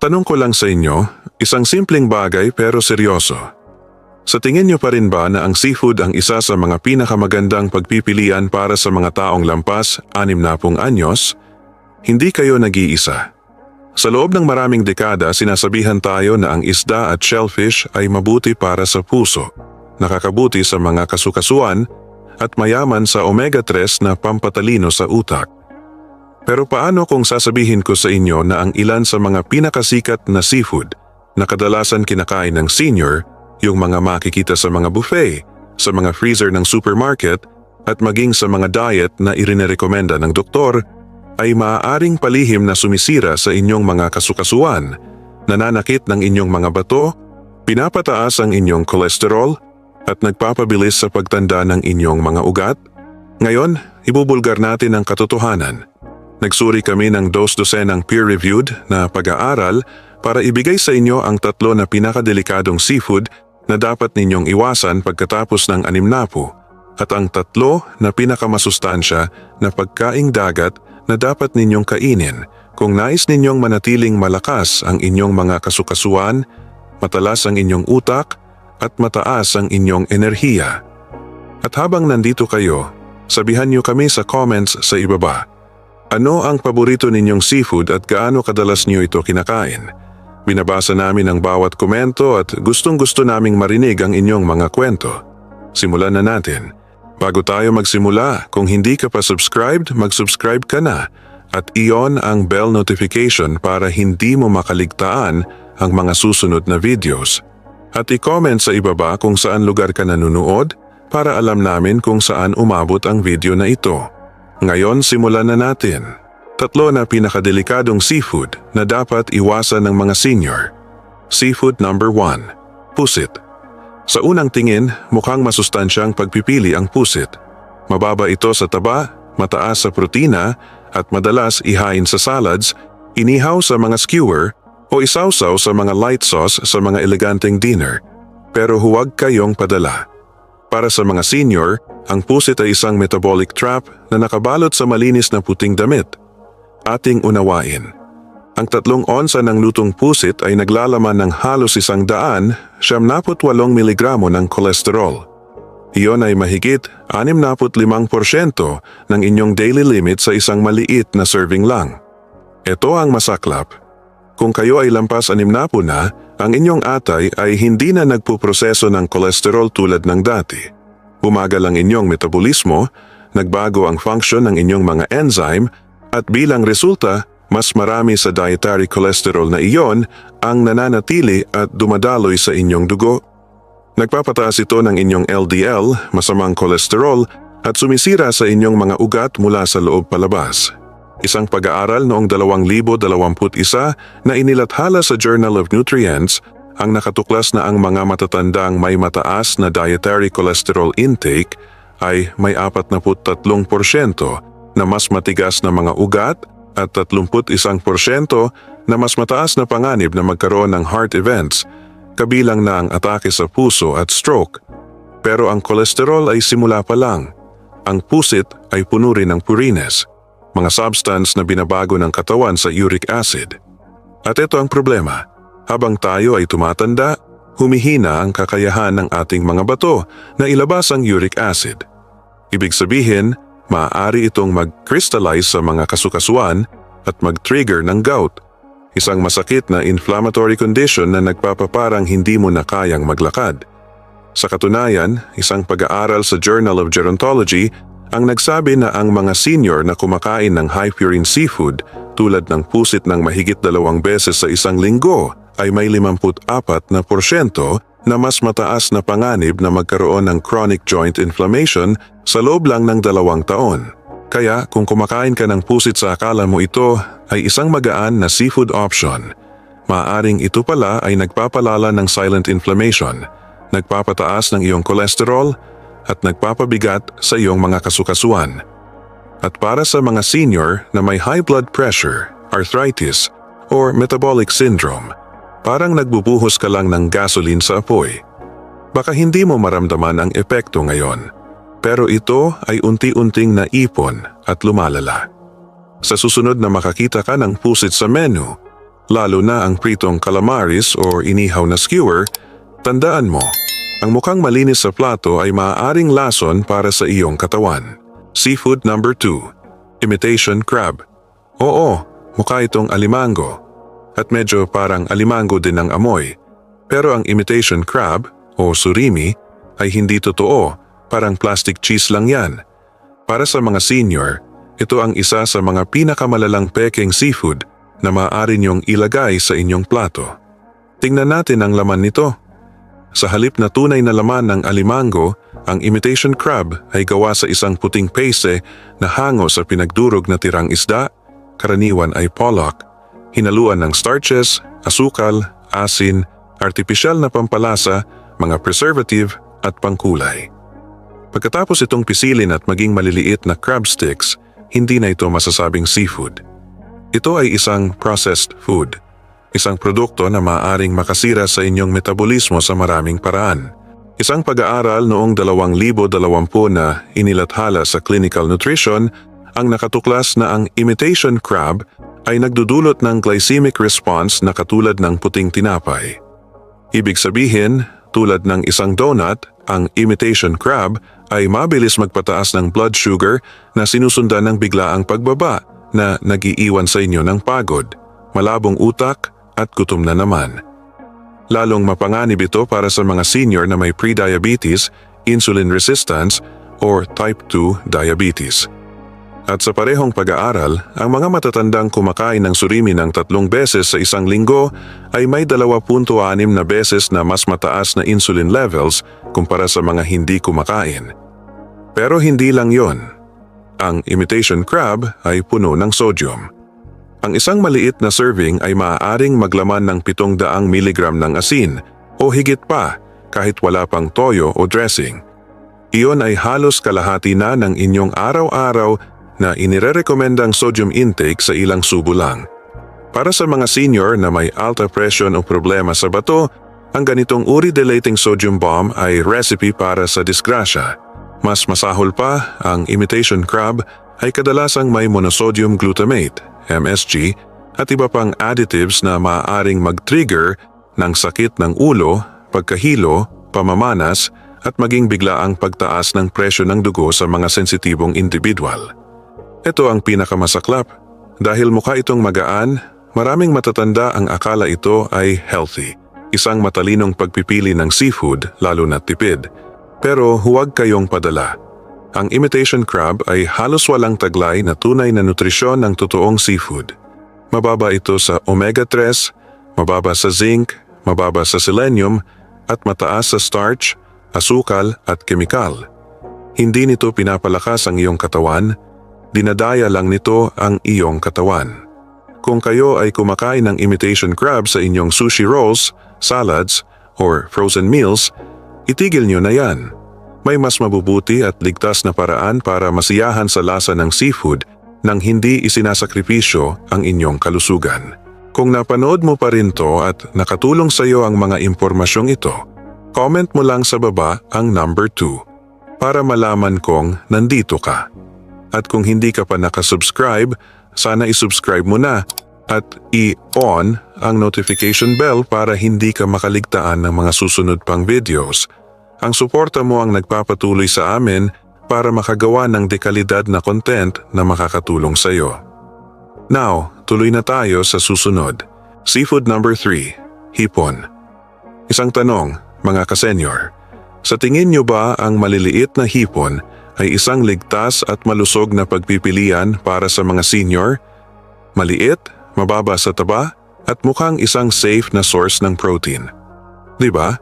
Tanong ko lang sa inyo, isang simpleng bagay pero seryoso. Sa tingin niyo pa rin ba na ang seafood ang isa sa mga pinakamagandang pagpipilian para sa mga taong lampas 60 anyos? Hindi kayo nag-iisa. Sa loob ng maraming dekada, sinasabihan tayo na ang isda at shellfish ay mabuti para sa puso, nakakabuti sa mga kasukasuan at mayaman sa omega-3 na pampatalino sa utak. Pero paano kung sasabihin ko sa inyo na ang ilan sa mga pinakasikat na seafood na kadalasan kinakain ng senior, yung mga makikita sa mga buffet, sa mga freezer ng supermarket at maging sa mga diet na irinerekomenda ng doktor, ay maaaring palihim na sumisira sa inyong mga kasukasuan, nananakit ng inyong mga bato, pinapataas ang inyong kolesterol at nagpapabilis sa pagtanda ng inyong mga ugat? Ngayon, ibubulgar natin ang katotohanan. Nagsuri kami ng 12 ng peer-reviewed na pag-aaral para ibigay sa inyo ang 3 na pinakadelikadong seafood na dapat ninyong iwasan pagkatapos ng 60 at ang 3 na pinakamasustansya na pagkaing dagat na dapat ninyong kainin kung nais ninyong manatiling malakas ang inyong mga kasukasuan, matalas ang inyong utak at mataas ang inyong enerhiya. At habang nandito kayo, sabihan niyo kami sa comments sa ibaba. Ano ang paborito ninyong seafood at gaano kadalas niyo ito kinakain? Binabasa namin ang bawat komento at gustong-gusto naming marinig ang inyong mga kwento. Simulan na natin. Bago tayo magsimula, kung hindi ka pa subscribed, mag-subscribe ka na at i-on ang bell notification para hindi mo makaligtaan ang mga susunod na videos. At i-comment sa ibaba kung saan lugar ka nanonood para alam namin kung saan umabot ang video na ito. Ngayon simulan na natin. 3 na pinakadelikadong seafood na dapat iwasan ng mga senior. Seafood number 1, pusit. Sa unang tingin, mukhang masustansyang pagpipili ang pusit. Mababa ito sa taba, mataas sa protina at madalas ihain sa salads, inihaw sa mga skewer o isawsaw sa mga light sauce sa mga eleganteng dinner. Pero huwag kayong padala. Para sa mga senior, ang pusit ay isang metabolic trap na nakabalot sa malinis na puting damit. Ating unawain. Ang 3 onsa ng lutong pusit ay naglalaman ng halos 178 mg ng kolesterol. Iyon ay mahigit 65% ng inyong daily limit sa isang maliit na serving lang. Ito ang masaklap. Kung kayo ay lampas 60 na, ang inyong atay ay hindi na nagpuproseso ng kolesterol tulad ng dati. Bumagal ang inyong metabolismo, nagbago ang function ng inyong mga enzyme, at bilang resulta, mas marami sa dietary cholesterol na iyon ang nananatili at dumadaloy sa inyong dugo. Nagpapataas ito ng inyong LDL, masamang kolesterol, at sumisira sa inyong mga ugat mula sa loob palabas. Isang pag-aaral noong 2021 na inilathala sa Journal of Nutrients ang nakatuklas na ang mga matatandang may mataas na dietary cholesterol intake ay may 43% na mas matigas na mga ugat at 31% na mas mataas na panganib na magkaroon ng heart events, kabilang na ang atake sa puso at stroke. Pero ang kolesterol ay simula pa lang. Ang pusit ay puno rin ng purines, mga substance na binabago ng katawan sa uric acid. At ito ang problema. Habang tayo ay tumatanda, humihina ang kakayahan ng ating mga bato na ilabas ang uric acid. Ibig sabihin, maaari itong mag-crystallize sa mga kasukasuan at mag-trigger ng gout, isang masakit na inflammatory condition na nagpapaparang hindi mo na kayang maglakad. Sa katunayan, isang pag-aaral sa Journal of Gerontology ang nagsabi na ang mga senior na kumakain ng high-purine seafood tulad ng pusit ng mahigit 2 beses sa isang linggo ay may 54% na mas mataas na panganib na magkaroon ng chronic joint inflammation sa loob lang ng 2 taon. Kaya kung kumakain ka ng pusit sa akala mo ito ay isang magaan na seafood option, maaaring ito pala ay nagpapalala ng silent inflammation, nagpapataas ng iyong kolesterol at nagpapabigat sa iyong mga kasukasuan. At para sa mga senior na may high blood pressure, arthritis, or metabolic syndrome, parang nagbubuhos ka lang ng gasoline sa apoy. Baka hindi mo maramdaman ang epekto ngayon, pero ito ay unti-unting naipon at lumalala. Sa susunod na makakita ka ng pusit sa menu, lalo na ang pritong calamaris o inihaw na skewer, tandaan mo, ang mukhang malinis sa plato ay maaaring lason para sa iyong katawan. Seafood number 2, imitation crab. Oo, mukha itong alimango. At medyo parang alimango din ang amoy. Pero ang imitation crab o surimi ay hindi totoo, parang plastic cheese lang yan. Para sa mga senior, ito ang isa sa mga pinakamalalang pekeng seafood na maaari niyong ilagay sa inyong plato. Tingnan natin ang laman nito. Sa halip na tunay na laman ng alimango, ang imitation crab ay gawa sa isang puting paste na hango sa pinagdurog na tirang isda, karaniwan ay pollock, hinaluan ng starches, asukal, asin, artipisyal na pampalasa, mga preservative at pangkulay. Pagkatapos itong pisilin at maging maliliit na crab sticks, hindi na ito masasabing seafood. Ito ay isang processed food, isang produkto na maaaring makasira sa inyong metabolismo sa maraming paraan. Isang pag-aaral noong 2020 na inilathala sa Clinical Nutrition ang nakatuklas na ang imitation crab ay nagdudulot ng glycemic response na katulad ng puting tinapay. Ibig sabihin, tulad ng isang donut, ang imitation crab ay mabilis magpataas ng blood sugar na sinusundan ng biglaang pagbaba na nag-iiwan sa inyo ng pagod, malabong utak at gutom na naman. Lalong mapanganib ito para sa mga senior na may pre-diabetes, insulin resistance, or type 2 diabetes. At sa parehong pag-aaral, ang mga matatandang kumakain ng surimi ng 3 beses sa isang linggo ay may 2.6 na beses na mas mataas na insulin levels kumpara sa mga hindi kumakain. Pero hindi lang yon. Ang imitation crab ay puno ng sodium. Ang isang maliit na serving ay maaaring maglaman ng 700 mg ng asin o higit pa kahit wala pang toyo o dressing. Iyon ay halos kalahati na ng inyong araw-araw na inirerekomendang sodium intake sa ilang subo lang. Para sa mga senior na may alta presyon o problema sa bato, ang ganitong uri-deleting sodium bomb ay recipe para sa disgrasya. Mas masahol pa, ang imitation crab ay kadalasang may monosodium glutamate, MSG, at iba pang additives na maaaring mag-trigger ng sakit ng ulo, pagkahilo, pamamanas, at maging biglaang pagtaas ng presyo ng dugo sa mga sensitibong individual. Ito ang pinakamasaklap. Dahil mukha itong magaan, maraming matatanda ang akala ito ay healthy. Isang matalinong pagpipili ng seafood, lalo na tipid. Pero huwag kayong padala. Ang imitation crab ay halos walang taglay na tunay na nutrisyon ng totoong seafood. Mababa ito sa omega-3, mababa sa zinc, mababa sa selenium, at mataas sa starch, asukal at kemikal. Hindi nito pinapalakas ang iyong katawan, dinadaya lang nito ang iyong katawan. Kung kayo ay kumakain ng imitation crab sa inyong sushi rolls, salads, or frozen meals, itigil nyo na yan. May mas mabubuti at ligtas na paraan para masiyahan sa lasa ng seafood nang hindi isinasakripisyo ang inyong kalusugan. Kung napanood mo pa rin to at nakatulong sa iyo ang mga impormasyong ito, comment mo lang sa baba ang number 2 para malaman kong nandito ka. At kung hindi ka pa nakasubscribe, sana isubscribe mo na at i-on ang notification bell para hindi ka makaligtaan ng mga susunod pang videos. Ang suporta mo ang nagpapatuloy sa amin para makagawa ng dekalidad na content na makakatulong sa iyo. Now, tuloy na tayo sa susunod. Seafood number 3, hipon. Isang tanong, mga kasenyor. Sa tingin nyo ba ang maliliit na hipon ay isang ligtas at malusog na pagpipilian para sa mga senior? Maliit, mababa sa taba, at mukhang isang safe na source ng protein. Diba?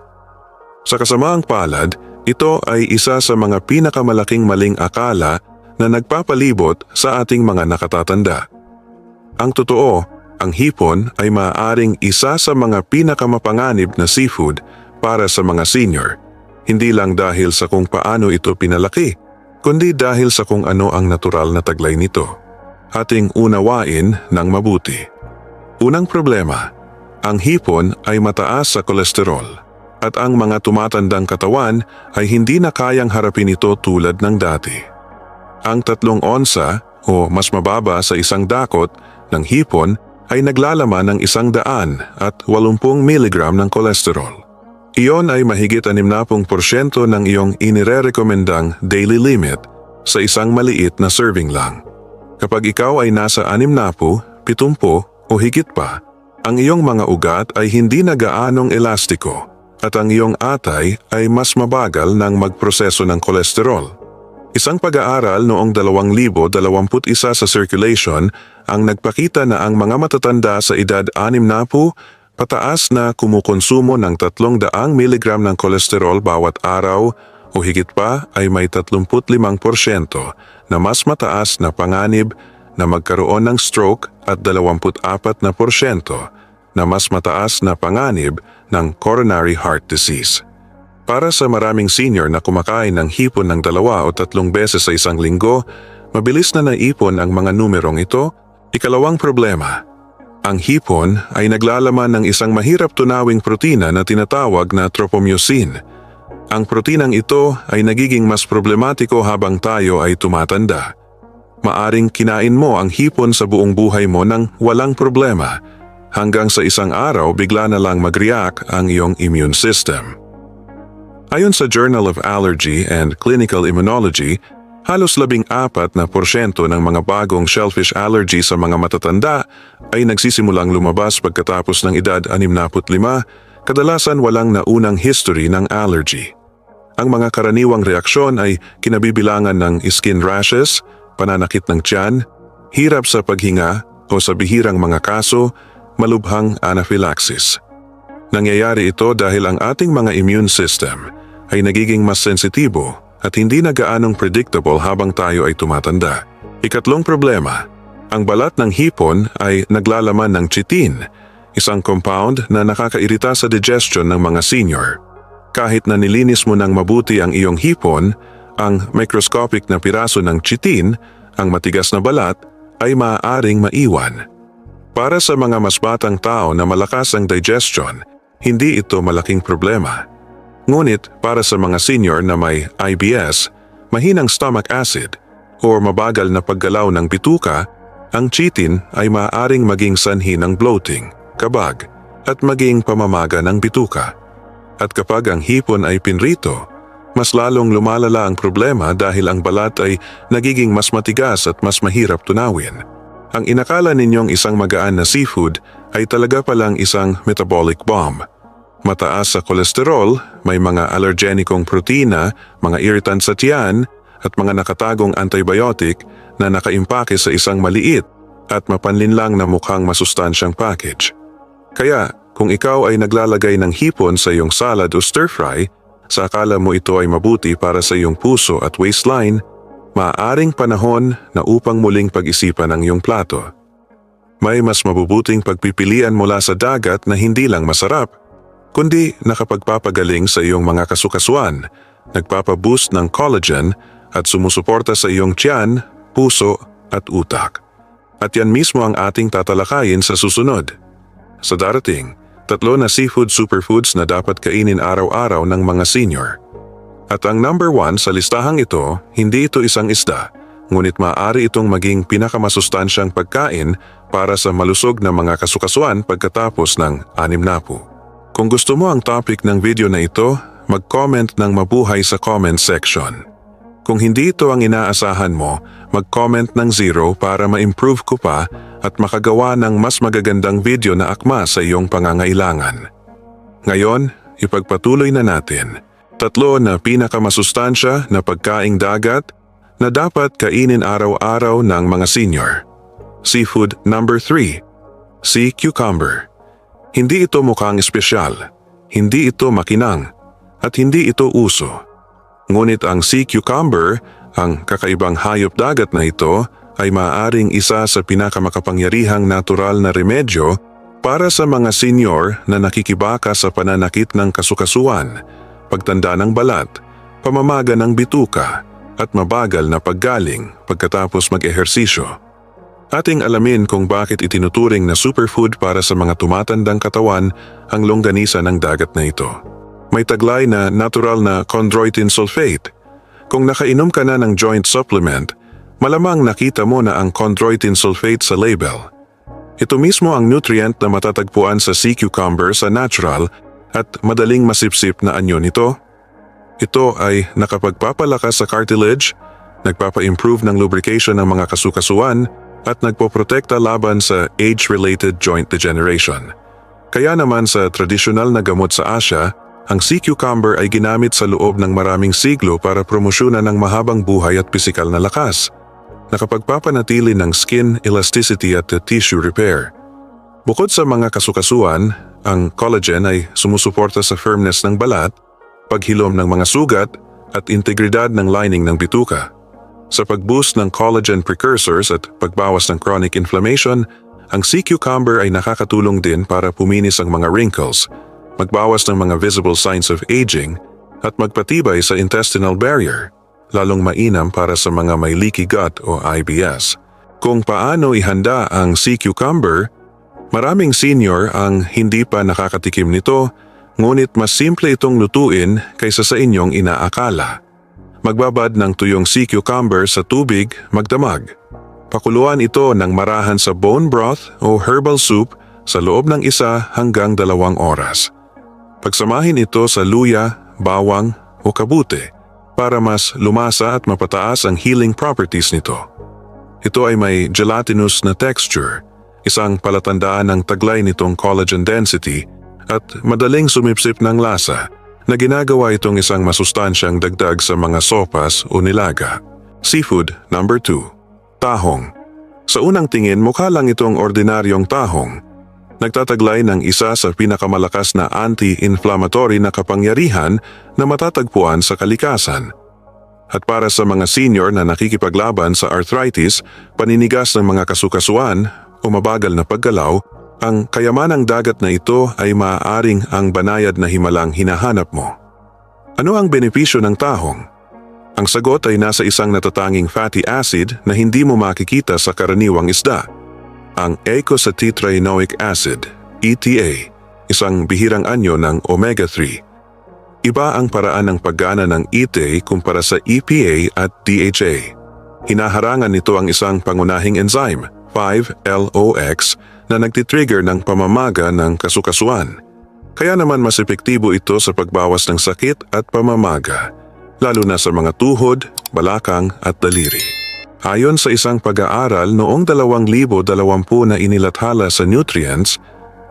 Sa kasamaang palad, ito ay isa sa mga pinakamalaking maling akala na nagpapalibot sa ating mga nakatatanda. Ang totoo, ang hipon ay maaaring isa sa mga pinakamapanganib na seafood para sa mga senior, hindi lang dahil sa kung paano ito pinalaki, kundi dahil sa kung ano ang natural na taglay nito. Ating unawain ng mabuti. Unang problema, ang hipon ay mataas sa kolesterol at ang mga tumatandang katawan ay hindi na kayang harapin ito tulad ng dati. Ang 3 onsa o mas mababa sa isang dakot ng hipon ay naglalaman ng 180 mg ng kolesterol. Iyon ay mahigit 60% ng iyong inirerekomendang daily limit sa isang maliit na serving lang. Kapag ikaw ay nasa 60, 70 o higit pa, ang iyong mga ugat ay hindi na gaanong elastiko at ang iyong atay ay mas mabagal ng magproseso ng kolesterol. Isang pag-aaral noong 2021 sa Circulation ang nagpakita na ang mga matatanda sa edad 60 pataas na kumukonsumo ng 300 mg ng kolesterol bawat araw o higit pa ay may 35% na mas mataas na panganib na magkaroon ng stroke at 24% na mas mataas na panganib ng coronary heart disease. Para sa maraming senior na kumakain ng hipon ng 2 o 3 beses sa isang linggo, mabilis na naipon ang mga numerong ito. Ikalawang problema. Ang hipon ay naglalaman ng isang mahirap tunawing protina na tinatawag na tropomyosin. Ang protinang ito ay nagiging mas problematiko habang tayo ay tumatanda. Maaring kinain mo ang hipon sa buong buhay mo nang walang problema, hanggang sa isang araw bigla na lang mag-react ang iyong immune system. Ayon sa Journal of Allergy and Clinical Immunology, halos 14% ng mga bagong shellfish allergy sa mga matatanda ay nagsisimulang lumabas pagkatapos ng edad 65, kadalasan walang naunang history ng allergy. Ang mga karaniwang reaksyon ay kinabibilangan ng skin rashes, pananakit ng tiyan, hirap sa paghinga o sa bihirang mga kaso, malubhang anaphylaxis. Nangyayari ito dahil ang ating mga immune system ay nagiging mas sensitibo at hindi na gaanong predictable habang tayo ay tumatanda. Ikatlong problema, ang balat ng hipon ay naglalaman ng chitin, isang compound na nakakairita sa digestion ng mga senior. Kahit na nilinis mo ng mabuti ang iyong hipon, ang microscopic na piraso ng chitin, ang matigas na balat, ay maaaring maiwan. Para sa mga mas batang tao na malakas ang digestion, hindi ito malaking problema. Ngunit para sa mga senior na may IBS, mahinang stomach acid, o mabagal na paggalaw ng bituka, ang chitin ay maaaring maging sanhi ng bloating, kabag, at maging pamamaga ng bituka. At kapag ang hipon ay pinrito, mas lalong lumalala ang problema dahil ang balat ay nagiging mas matigas at mas mahirap tunawin. Ang inakala ninyong isang magaan na seafood ay talaga palang isang metabolic bomb. Mataas sa kolesterol, may mga allergenikong protina, mga irritant sa tiyan, at mga nakatagong antibiotic na nakaimpake sa isang maliit at mapanlinlang na mukhang masustansyang package. Kaya, kung ikaw ay naglalagay ng hipon sa iyong salad o stir-fry, sa akala mo ito ay mabuti para sa iyong puso at waistline, maaaring panahon na upang muling pag-isipan ang iyong plato. May mas mabubuting pagpipilian mula sa dagat na hindi lang masarap, kundi nakapagpapagaling sa iyong mga kasukasuan, nagpapaboost ng collagen at sumusuporta sa iyong tiyan, puso at utak. At yan mismo ang ating tatalakayin sa susunod. Sa darating, 3 na seafood superfoods na dapat kainin araw-araw ng mga senior. At ang number 1 sa listahang ito, hindi ito isang isda, ngunit maaari itong maging pinakamasustansyang pagkain para sa malusog na mga kasukasuan pagkatapos ng 60. Kung gusto mo ang topic ng video na ito, mag-comment ng mabuhay sa comment section. Kung hindi ito ang inaasahan mo, mag-comment ng 0 para ma-improve ko pa at makagawa ng mas magagandang video na akma sa iyong pangangailangan. Ngayon, ipagpatuloy na natin. 3 na pinakamasustansya na pagkaing dagat na dapat kainin araw-araw ng mga senior. Seafood number 3, sea cucumber. Hindi ito mukhang espesyal, hindi ito makinang, at hindi ito uso. Ngunit ang sea cucumber, ang kakaibang hayop dagat na ito, ay maaaring isa sa pinakamakapangyarihang natural na remedyo para sa mga senior na nakikibaka sa pananakit ng kasukasuan, pagtanda ng balat, pamamaga ng bituka, at mabagal na paggaling pagkatapos mag-ehersisyo. Ating alamin kung bakit itinuturing na superfood para sa mga tumatandang katawan ang longganisa ng dagat na ito. May taglay na natural na chondroitin sulfate. Kung nakainom ka na ng joint supplement, malamang nakita mo na ang chondroitin sulfate sa label. Ito mismo ang nutrient na matatagpuan sa sea cucumber sa natural at madaling masipsip na anyo nito. Ito ay nakapagpapalakas sa cartilage, nagpapa-improve ng lubrication ng mga kasukasuan at nagpoprotekta laban sa age-related joint degeneration. Kaya naman sa tradisyonal na gamot sa Asya, ang sea cucumber ay ginamit sa loob ng maraming siglo para promosyonan ng mahabang buhay at pisikal na lakas. Nakapagpapanatili ng skin elasticity at tissue repair. Bukod sa mga kasukasuan, ang collagen ay sumusuporta sa firmness ng balat, paghilom ng mga sugat at integridad ng lining ng bituka. Sa pag-boost ng collagen precursors at pagbawas ng chronic inflammation, ang sea cucumber ay nakakatulong din para puminis ang mga wrinkles, magbawas ng mga visible signs of aging at magpatibay sa intestinal barrier, lalong mainam para sa mga may leaky gut o IBS. Kung paano ihanda ang sea cucumber, maraming senior ang hindi pa nakakatikim nito, ngunit mas simple itong lutuin kaysa sa inyong inaakala. Magbabad ng tuyong sea cucumber sa tubig magdamag. Pakuluan ito ng marahan sa bone broth o herbal soup sa loob ng 1 hanggang 2 oras. Pagsamahin ito sa luya, bawang o kabute para mas lumasa at mapataas ang healing properties nito. Ito ay may gelatinous na texture, isang palatandaan ng taglay nitong collagen density at madaling sumipsip ng lasa na ginagawa itong isang masustansyang dagdag sa mga sopas o nilaga. Seafood number 2. Tahong. Sa unang tingin mukha lang itong ordinaryong tahong. Nagtataglay ng isa sa pinakamalakas na anti-inflammatory na kapangyarihan na matatagpuan sa kalikasan. At para sa mga senior na nakikipaglaban sa arthritis, paninigas ng mga kasukasuan o mabagal na paggalaw, ang kayamanang dagat na ito ay maaaring ang banayad na himalang hinahanap mo. Ano ang benepisyo ng tahong? Ang sagot ay nasa isang natatanging fatty acid na hindi mo makikita sa karaniwang isda. Ang eicosapentaenoic acid, ETA, isang bihirang anyo ng omega-3. Iba ang paraan ng paggana ng ETA kumpara sa EPA at DHA. Hinaharangan nito ang isang pangunahing enzyme, 5-LOX, na nagtitrigger ng pamamaga ng kasukasuan. Kaya naman mas epektibo ito sa pagbawas ng sakit at pamamaga, lalo na sa mga tuhod, balakang at daliri. Ayon sa isang pag-aaral noong 2020 na inilathala sa Nutrients,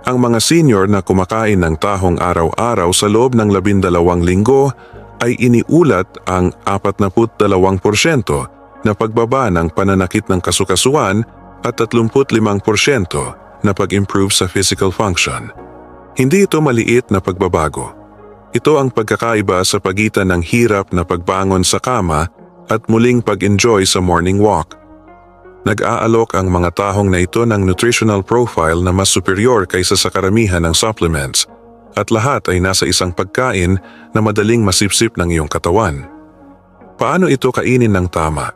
ang mga senior na kumakain ng tahong araw-araw sa loob ng 12 linggo ay iniulat ang 42% na pagbaba ng pananakit ng kasukasuan at 35% na pag-improve sa physical function. Hindi ito maliit na pagbabago. Ito ang pagkakaiba sa pagitan ng hirap na pagbangon sa kama at muling pag-enjoy sa morning walk. Nag-aalok ang mga tahong na ito ng nutritional profile na mas superior kaysa sa karamihan ng supplements at lahat ay nasa isang pagkain na madaling masipsip ng iyong katawan. Paano ito kainin ng tama?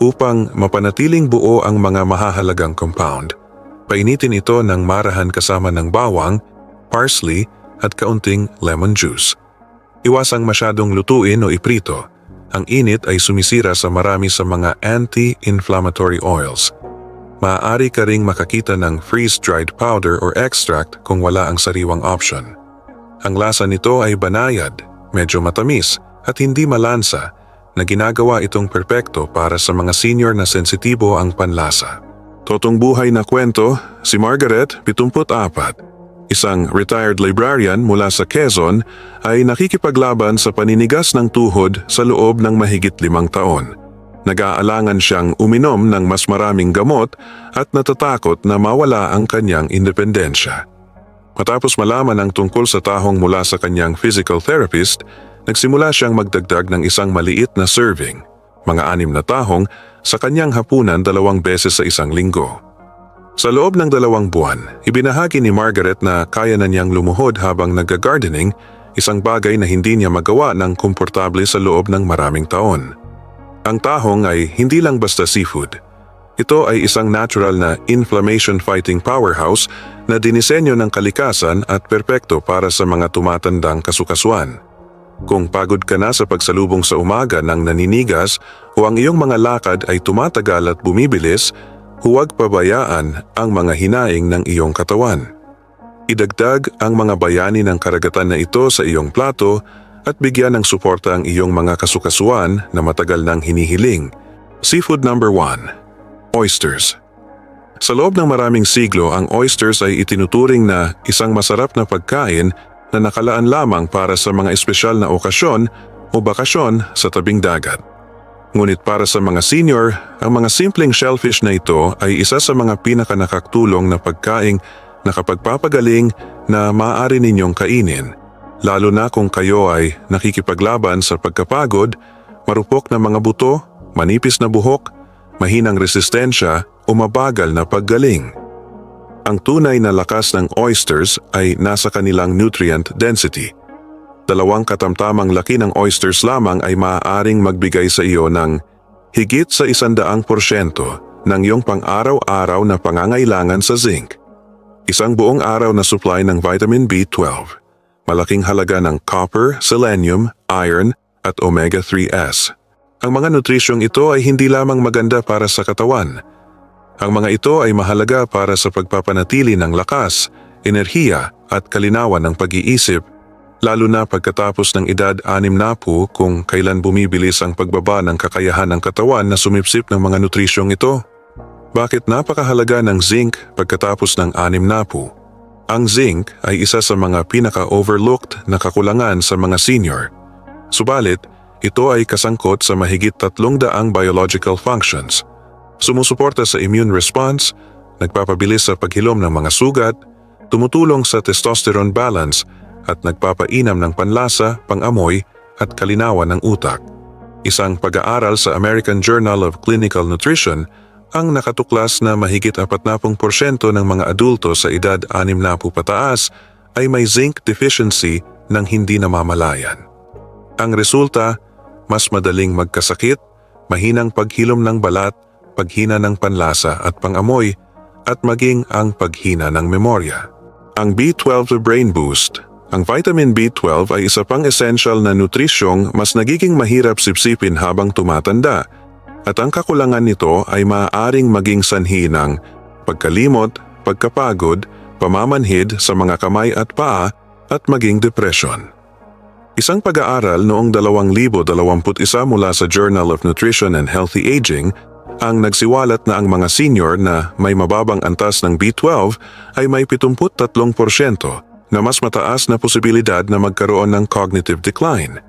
Upang mapanatiling buo ang mga mahahalagang compound, painitin ito ng marahan kasama ng bawang, parsley at kaunting lemon juice. Iwasang masyadong lutuin o iprito. Ang init ay sumisira sa marami sa mga anti-inflammatory oils. Maaari ka ring makakita ng freeze-dried powder or extract kung wala ang sariwang option. Ang lasa nito ay banayad, medyo matamis at hindi malansa na ginagawa itong perpekto para sa mga senior na sensitibo ang panlasa. Totong buhay na kwento, si Margaret, 74, isang retired librarian mula sa Quezon, ay nakikipaglaban sa paninigas ng tuhod sa loob ng mahigit 5 taon. Nag-aalangan siyang uminom ng mas maraming gamot at natatakot na mawala ang kanyang independensya. Matapos malaman ang tungkol sa tahong mula sa kanyang physical therapist, nagsimula siyang magdagdag ng isang maliit na serving, mga 6 na tahong, sa kanyang hapunan 2 beses sa isang linggo. Sa loob ng 2 buwan, ibinahagi ni Margaret na kaya na niyang lumuhod habang nag-gardening, isang bagay na hindi niya magawa ng komportable sa loob ng maraming taon. Ang tahong ay hindi lang basta seafood. Ito ay isang natural na inflammation-fighting powerhouse na dinisenyo ng kalikasan at perpekto para sa mga tumatandang kasukasuan. Kung pagod ka na sa pagsalubong sa umaga ng naninigas o ang iyong mga lakad ay tumatagal at bumibilis, Huwag pabayaan ang mga hinaing ng iyong katawan. Idagdag ang mga bayani ng karagatan na ito sa iyong plato at bigyan ng suporta ang iyong mga kasukasuan na matagal nang hinihiling. Seafood number 1. Oysters. Sa loob ng maraming siglo, ang oysters ay itinuturing na isang masarap na pagkain na nakalaan lamang para sa mga espesyal na okasyon o bakasyon sa tabing dagat. Ngunit para sa mga senior, ang mga simpleng shellfish na ito ay isa sa mga pinakanakatulong na pagkaing nakapagpapagaling na maaari ninyong kainin, lalo na kung kayo ay nakikipaglaban sa pagkapagod, marupok na mga buto, manipis na buhok, mahinang resistensya o mabagal na paggaling. Ang tunay na lakas ng oysters ay nasa kanilang nutrient density. 2 katamtamang laki ng oysters lamang ay maaaring magbigay sa iyo ng higit sa 100% ng iyong pang-araw-araw na pangangailangan sa zinc. Isang buong araw na supply ng vitamin B12, malaking halaga ng copper, selenium, iron at omega-3s. Ang mga nutrisyong ito ay hindi lamang maganda para sa katawan. Ang mga ito ay mahalaga para sa pagpapanatili ng lakas, enerhiya at kalinawan ng pag-iisip, lalo na pagkatapos ng edad 60 kung kailan bumibilis ang pagbaba ng kakayahan ng katawan na sumipsip ng mga nutrisyong ito. Bakit napakahalaga ng zinc pagkatapos ng 60? Ang zinc ay isa sa mga pinaka-overlooked na kakulangan sa mga senior. Subalit, ito ay kasangkot sa mahigit 300 biological functions. Sumusuporta sa immune response, nagpapabilis sa paghilom ng mga sugat, tumutulong sa testosterone balance at nagpapainam ng panlasa, pangamoy at kalinawan ng utak. Isang pag-aaral sa American Journal of Clinical Nutrition ang nakatuklas na mahigit 40% ng mga adulto sa edad 60 pataas ay may zinc deficiency nang hindi namamalayan. Ang resulta, mas madaling magkasakit, mahinang paghilom ng balat, paghina ng panlasa at pangamoy, at maging ang paghina ng memorya. Ang B12 brain boost. Ang vitamin B12 ay isa pang essential na nutrisyong mas nagiging mahirap sipsipin habang tumatanda, at ang kakulangan nito ay maaaring maging sanhi ng pagkalimot, pagkapagod, pamamanhid sa mga kamay at paa at maging depression. Isang pag-aaral noong 2021 mula sa Journal of Nutrition and Healthy Aging ang nagsiwalat na ang mga senior na may mababang antas ng B12 ay may 73% na mas mataas na posibilidad na magkaroon ng cognitive decline.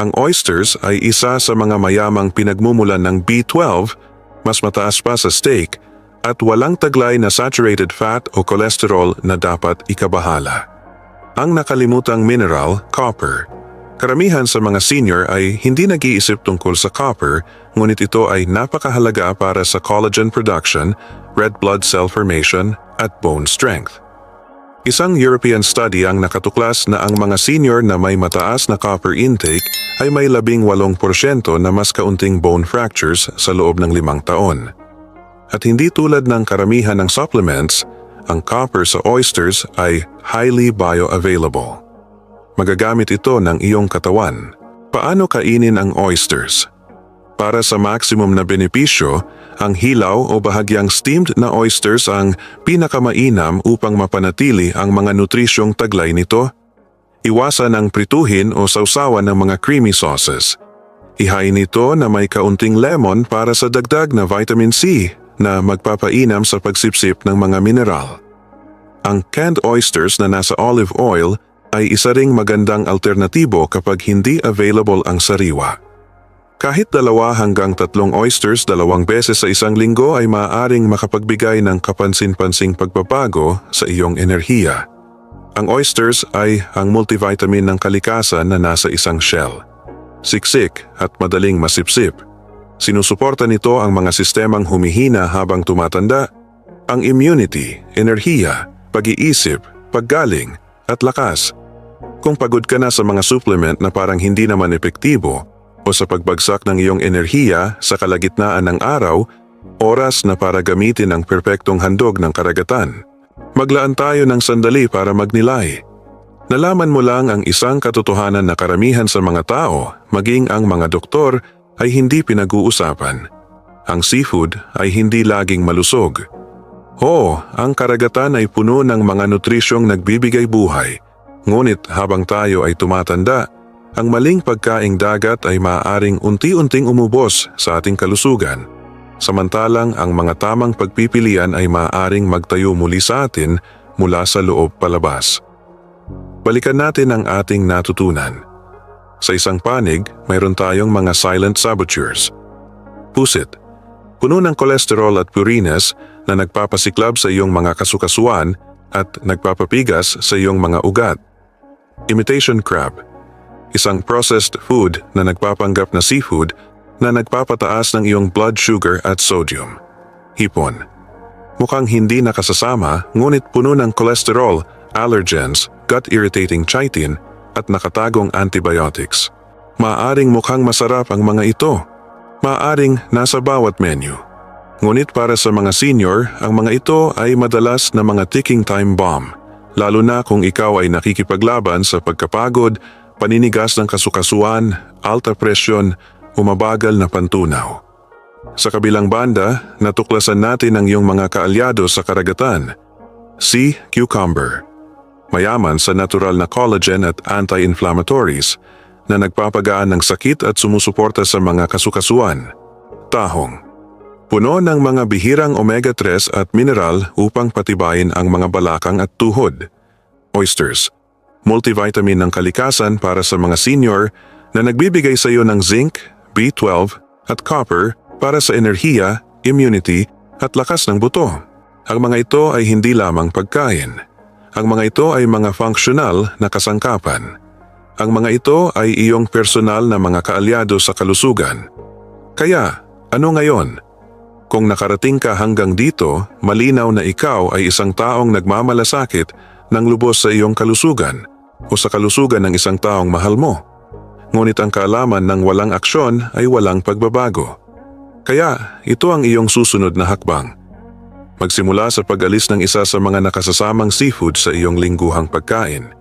Ang oysters ay isa sa mga mayamang pinagmumulan ng B12, mas mataas pa sa steak, at walang taglay na saturated fat o cholesterol na dapat ikabahala. Ang nakalimutang mineral, copper. Karamihan sa mga senior ay hindi nag-iisip tungkol sa copper, ngunit ito ay napakahalaga para sa collagen production, red blood cell formation, at bone strength. Isang European study ang nakatuklas na ang mga senior na may mataas na copper intake ay may 18% na mas kaunting bone fractures sa loob ng 5 taon. At hindi tulad ng karamihan ng supplements, ang copper sa oysters ay highly bioavailable. Magagamit ito ng iyong katawan. Paano kainin ang oysters? Para sa maximum na benepisyo, ang hilaw o bahagyang steamed na oysters ang pinakamainam upang mapanatili ang mga nutrisyong taglay nito. Iwasan ang prituhin o sausawan ng mga creamy sauces. Ihain ito na may kaunting lemon para sa dagdag na vitamin C na magpapainam sa pagsipsip ng mga mineral. Ang canned oysters na nasa olive oil ay isa ring magandang alternatibo kapag hindi available ang sariwa. Kahit 2 hanggang 3 oysters 2 beses sa isang linggo ay maaaring makapagbigay ng kapansin-pansing pagbabago sa iyong enerhiya. Ang oysters ay ang multivitamin ng kalikasan na nasa isang shell. Siksik at madaling masipsip. Sinusuporta nito ang mga sistemang humihina habang tumatanda, ang immunity, enerhiya, pag-iisip, paggaling, at lakas. Kung pagod ka na sa mga supplement na parang hindi naman epektibo, o sa pagbagsak ng iyong enerhiya sa kalagitnaan ng araw, oras na para gamitin ang perpektong handog ng karagatan. Maglaan tayo ng sandali para magnilay. Nalaman mo lang ang isang katotohanan na karamihan sa mga tao, maging ang mga doktor, ay hindi pinag-uusapan. Ang seafood ay hindi laging malusog. Oo, ang karagatan ay puno ng mga nutrisyong nagbibigay buhay. Ngunit habang tayo ay tumatanda, ang maling pagkaing dagat ay maaaring unti-unting umubos sa ating kalusugan. Samantalang ang mga tamang pagpipilian ay maaaring magtayo muli sa atin mula sa loob palabas. Balikan natin ang ating natutunan. Sa isang panig, mayroon tayong mga silent saboteurs. Pusit, puno ng kolesterol at purines na nagpapasiklab sa iyong mga kasukasuan at nagpapapigas sa iyong mga ugat. Imitation crab, isang processed food na nagpapanggap na seafood na nagpapataas ng iyong blood sugar at sodium. Hipon, mukhang hindi nakasasama ngunit puno ng cholesterol, allergens, gut-irritating chitin at nakatagong antibiotics. Maaring mukhang masarap ang mga ito. Maaring nasa bawat menu. Ngunit para sa mga senior, ang mga ito ay madalas na mga ticking time bomb. Lalo na kung ikaw ay nakikipaglaban sa pagkapagod, paninigas ng kasukasuan, alta presyon, umabagal na pantunaw. Sa kabilang banda, natuklasan natin ang iyong mga kaalyado sa karagatan. Sea cucumber, mayaman sa natural na collagen at anti-inflammatories na nagpapagaan ng sakit at sumusuporta sa mga kasukasuan. Tahong, puno ng mga bihirang omega-3 at mineral upang patibayin ang mga balakang at tuhod. Oysters, multivitamin ng kalikasan para sa mga senior na nagbibigay sa iyo ng zinc, B12 at copper para sa enerhiya, immunity at lakas ng buto. Ang mga ito ay hindi lamang pagkain. Ang mga ito ay mga functional na kasangkapan. Ang mga ito ay iyong personal na mga kaalyado sa kalusugan. Kaya, ano ngayon? Kung nakarating ka hanggang dito, malinaw na ikaw ay isang taong nagmamalasakit ng lubos sa iyong kalusugan o sa kalusugan ng isang taong mahal mo. Ngunit ang kaalaman ng walang aksyon ay walang pagbabago. Kaya ito ang iyong susunod na hakbang. Magsimula sa pag-alis ng isa sa mga nakasasamang seafood sa iyong lingguhang pagkain.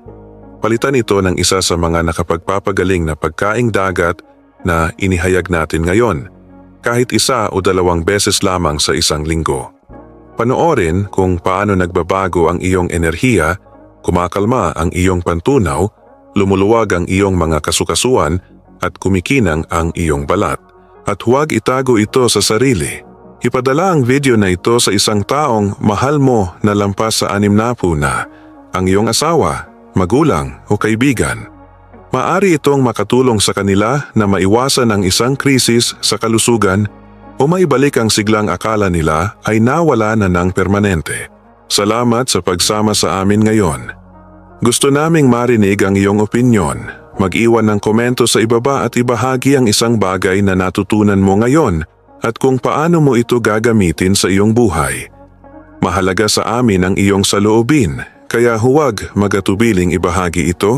Palitan ito ng isa sa mga nakapagpapagaling na pagkaing dagat na inihayag natin ngayon. Kahit isa o dalawang beses lamang sa isang linggo. Panoorin kung paano nagbabago ang iyong enerhiya, kumakalma ang iyong pantunaw, lumuluwag ang iyong mga kasukasuan at kumikinang ang iyong balat. At huwag itago ito sa sarili. Ipadala ang video na ito sa isang taong mahal mo na lampas sa 60 na, ang iyong asawa, magulang o kaibigan. Maari itong makatulong sa kanila na maiwasan ang isang krisis sa kalusugan o maibalik ang siglang akala nila ay nawala na ng permanente. Salamat sa pagsama sa amin ngayon. Gusto naming marinig ang iyong opinyon. Mag-iwan ng komento sa ibaba at ibahagi ang isang bagay na natutunan mo ngayon at kung paano mo ito gagamitin sa iyong buhay. Mahalaga sa amin ang iyong saloobin, kaya huwag magatubiling ibahagi ito.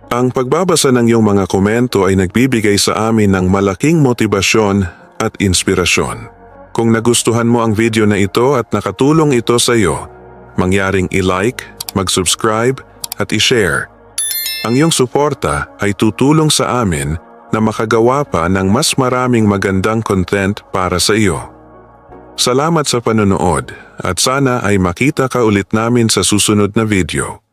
Ang pagbabasa ng iyong mga komento ay nagbibigay sa amin ng malaking motibasyon at inspirasyon. Kung nagustuhan mo ang video na ito at nakatulong ito sa iyo, mangyaring i-like, mag-subscribe at i-share. Ang iyong suporta ay tutulong sa amin na makagawa pa ng mas maraming magandang content para sa iyo. Salamat sa panonood at sana ay makita ka ulit namin sa susunod na video.